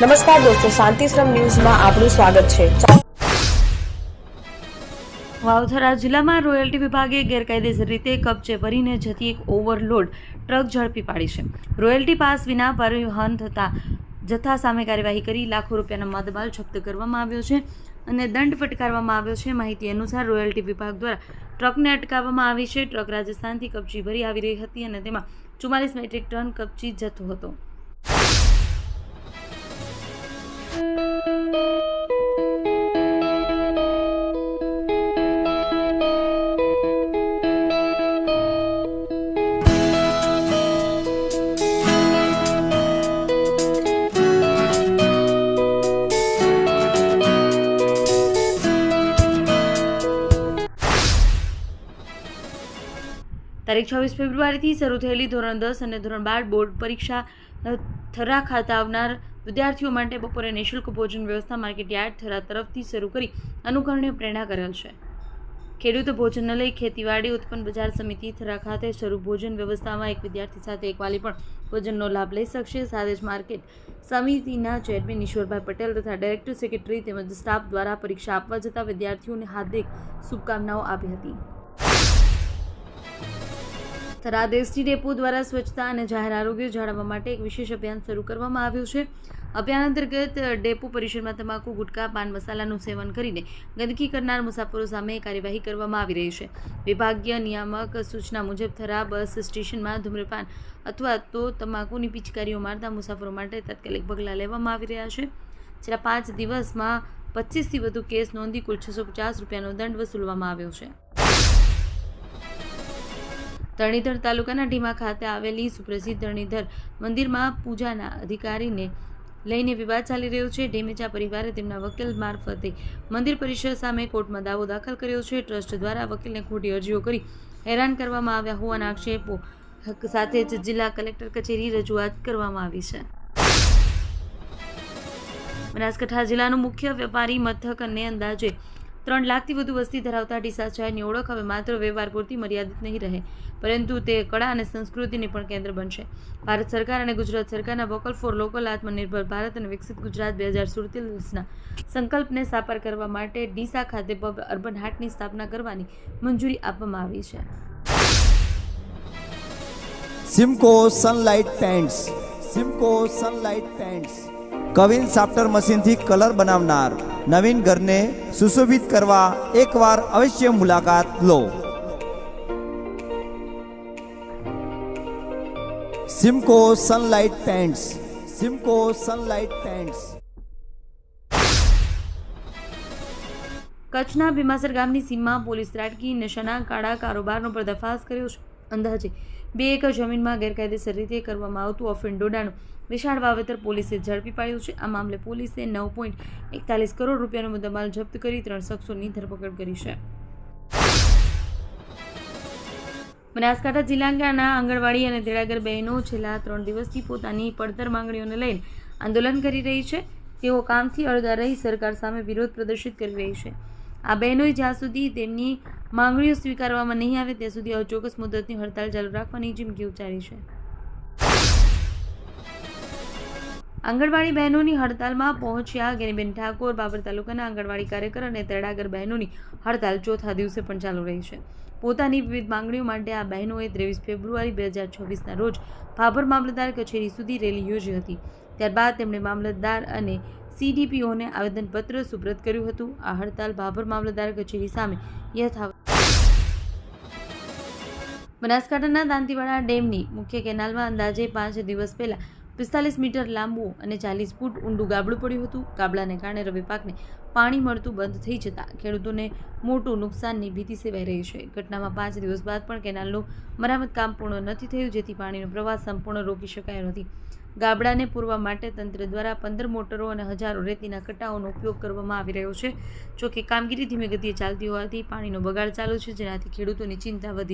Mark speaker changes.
Speaker 1: નમસ્કાર દોસ્તો, શાંતિશ્રમ ન્યૂઝમાં આપનું સ્વાગત છે।
Speaker 2: વાવથરા જિલ્લામાં રોયલ્ટી વિભાગે ગેરકાયદેસર રીતે કબજે ભરીને જતી એક ઓવરલોડ ટ્રક ઝડપી પાડી છે। રોયલ્ટી પાસ વિના પરિવહન થતા જથ્થા સામે કાર્યવાહી કરી લાખો રૂપિયાનો મુદ્દામાલ જપ્ત કરવામાં આવ્યો છે અને દંડ ફટકારવામાં આવ્યો છે। માહિતી અનુસાર રોયલ્ટી વિભાગ દ્વારા ટ્રકને અટકાવવામાં આવી છે। ટ્રક રાજસ્થાનથી કબજી ભરી આવી રહી હતી અને તેમાં 44 મેટ્રિક ટન કબજી જથ્થો હતો। તારીખ 26 ફેબ્રુઆરીથી શરૂ થયેલી ધોરણ 10 અને ધોરણ 12 બોર્ડ પરીક્ષા થરા ખાતે આવનાર વિદ્યાર્થીઓ માટે બપોરે નિઃશુલ્ક ભોજન વ્યવસ્થા માર્કેટયાર્ડ થરા તરફથી શરૂ કરી અનુકરણીય પ્રેરણા કરેલ છે। ખેડૂતો ભોજન લઈ ખેતીવાડી ઉત્પન્ન બજાર સમિતિ થરા ખાતે શરૂ ભોજન વ્યવસ્થામાં એક વિદ્યાર્થી સાથે એક વાલી પણ ભોજનનો લાભ લઈ શકશે। સાથે જ માર્કેટ સમિતિના ચેરમેન ઈશ્વરભાઈ પટેલ તથા ડાયરેક્ટર સેક્રેટરી તેમજ સ્ટાફ દ્વારા પરીક્ષા આપવા જતા વિદ્યાર્થીઓને હાર્દિક શુભકામનાઓ આપી હતી। થરા દેશી ડેપો દ્વારા સ્વચ્છતા અને જાહેર આરોગ્ય જાળવવા માટે એક વિશેષ અભિયાન શરૂ કરવામાં આવ્યું છે। અભિયાન અંતર્ગત ડેપો પરિસરમાં તમાકુ, ગુટખા, પાન મસાલાનું સેવન કરીને ગંદકી કરનાર મુસાફરો સામે કાર્યવાહી કરવામાં આવી રહી છે। વિભાગીય નિયામક સૂચના મુજબ થરા બસ સ્ટેશનમાં ધૂમ્રપાન અથવા તો તમાકુની પિચકારીઓ મારતા મુસાફરો માટે તાત્કાલિક પગલાં લેવામાં આવી રહ્યા છે। છેલ્લા 5 દિવસમાં 25થી વધુ કેસ નોંધી કુલ 650 રૂપિયાનો દંડ વસૂલવામાં આવ્યો છે। ધરણીધર તાલુકાના ઢીમા ખાતે આવેલી સુપ્રસિદ્ધ ધરણીધર મંદિરમાં પૂજાના અધિકારીને લઈને વિવાદ ચાલી રહ્યો છે। ઢેમેચા પરિવારે તેમના વકીલ મારફતે મંદિર પરિષદ સામે કોર્ટમાં દાવો દાખલ કર્યો છે। ટ્રસ્ટ દ્વારા વકીલને ખોટી અરજીઓ કરી હેરાન કરવામાં આવ્યા હોવાના આક્ષેપો સાથે જ જિલ્લા કલેક્ટર કચેરી રજૂઆત કરવામાં આવી છે। બનાસકાંઠા જિલ્લાનું મુખ્ય વેપારી મથક અને અંદાજે 3 લાખથી વધુ વસ્તી ધરાવતા ડીસા શહેરની ઓળખ હવે માત્ર વ્યવહાર પૂરતી મર્યાદિત નહીં રહે, પરંતુ તે કળા અને સંસ્કૃતિની પણ કેન્દ્ર બનશે। ભારત સરકાર અને ગુજરાત સરકારના વોકલ ફોર લોકલ, આત્મનિર્ભર ભારત અને વિકસિત ગુજરાત 2047ના સંકલ્પને સાકાર કરવા માટે ડીસા ખાતે ભવ્ય અર્બન હાટની સ્થાપના કરવાની મંજૂરી આપવામાં આવી છે।
Speaker 3: Simco sunlight paints, Simco sunlight paints કવિન સાફ્ટર મશીનથી કલર બનાવનાર નવીન ઘરને સુશોભિત કરવા એકવાર અવશ્ય મુલાકાત લો। Simco sunlight paints, Simco sunlight paints.
Speaker 2: કચ્છના ભીમાસર ગામની સીમમાં પોલીસ ત્રાટકી નશાના કાળા કારોબારનો પર્દાફાશ કર્યો છે। અંદાજે 2 એકર જમીનમાં ગેરકાયદેસર રીતે કરવામાં આવતું અફીણ ડોડાનું વિશાળ વાવેતર પોલીસે ઝડપી પાડ્યું છે। આ મામલે પોલીસે 9.41 કરોડ રૂપિયાનો મુદ્દામાલ જપ્ત કરી 3 શખ્સોની ધરપકડ કરી છે। બનાસકાંઠા જિલ્લાના આંગણવાડી અને તેડાગર બહેનો છેલ્લા 3 દિવસથી પોતાની પડતર માંગણીઓને લઈને આંદોલન કરી રહી છે। તેઓ કામથી અળગા રહી સરકાર સામે વિરોધ પ્રદર્શિત કરી રહી છે। આ બહેનોએ જ્યાં સુધી તેમની માંગણીઓ સ્વીકારવામાં નહીં આવે ત્યાં સુધી અચોક્કસ મુદતની હડતાલ ચાલુ રાખવાની ચીમકી ઉચ્ચારી છે। આંગણવાડી બહેનોની હડતાલમાં પહોંચ્યા ગેનીબેન ઠાકોર બાબર તાલુકાના આંગણવાડી કાર્યકર અને તેડાગર બહેનોની હડતાલ ચોથા દિવસે પણ ચાલુ રહી છે। પોતાની વિવિધ માંગણીઓ માટે આ બહેનોએ 23 ફેબ્રુઆરી 2026ના રોજ ભાભર મામલતદાર કચેરી સુધી રેલી યોજી હતી। ત્યારબાદ તેમણે મામલતદાર અને CDPOને આવેદનપત્ર સુપ્રત કર્યું હતું। આ હડતાલ ભાભર મામલતદાર કચેરી સામે યથાવત। બનાસકાંઠાના દાંતીવાડા ડેમની મુખ્ય કેનાલમાં અંદાજે 5 દિવસ પહેલા 45 મીટર લાંબુ અને 40 ફૂટ ઊંડું ગાબડું પડ્યું હતું। ગાબડાને કારણે રવિ પાકને પાણી મળતું બંધ થઈ જતાં ખેડૂતોને મોટું નુકસાનની ભીતિ સેવાઈ રહી છે। ઘટનામાં 5 દિવસ બાદ પણ કેનાલનું મરામત કામ પૂર્ણ નથી થયું, જેથી પાણીનો પ્રવાહ સંપૂર્ણ રોકી શકાયો નથી। ગાબડાને પૂરવા માટે તંત્ર દ્વારા 15 મોટરો અને હજારો રેતીના કટ્ટાઓનો ઉપયોગ કરવામાં આવી રહ્યો છે। જોકે કામગીરી ધીમી ગતિએ ચાલતી હોવાથી પાણીનો બગાડ ચાલુ છે, જેનાથી ખેડૂતોની ચિંતા વધી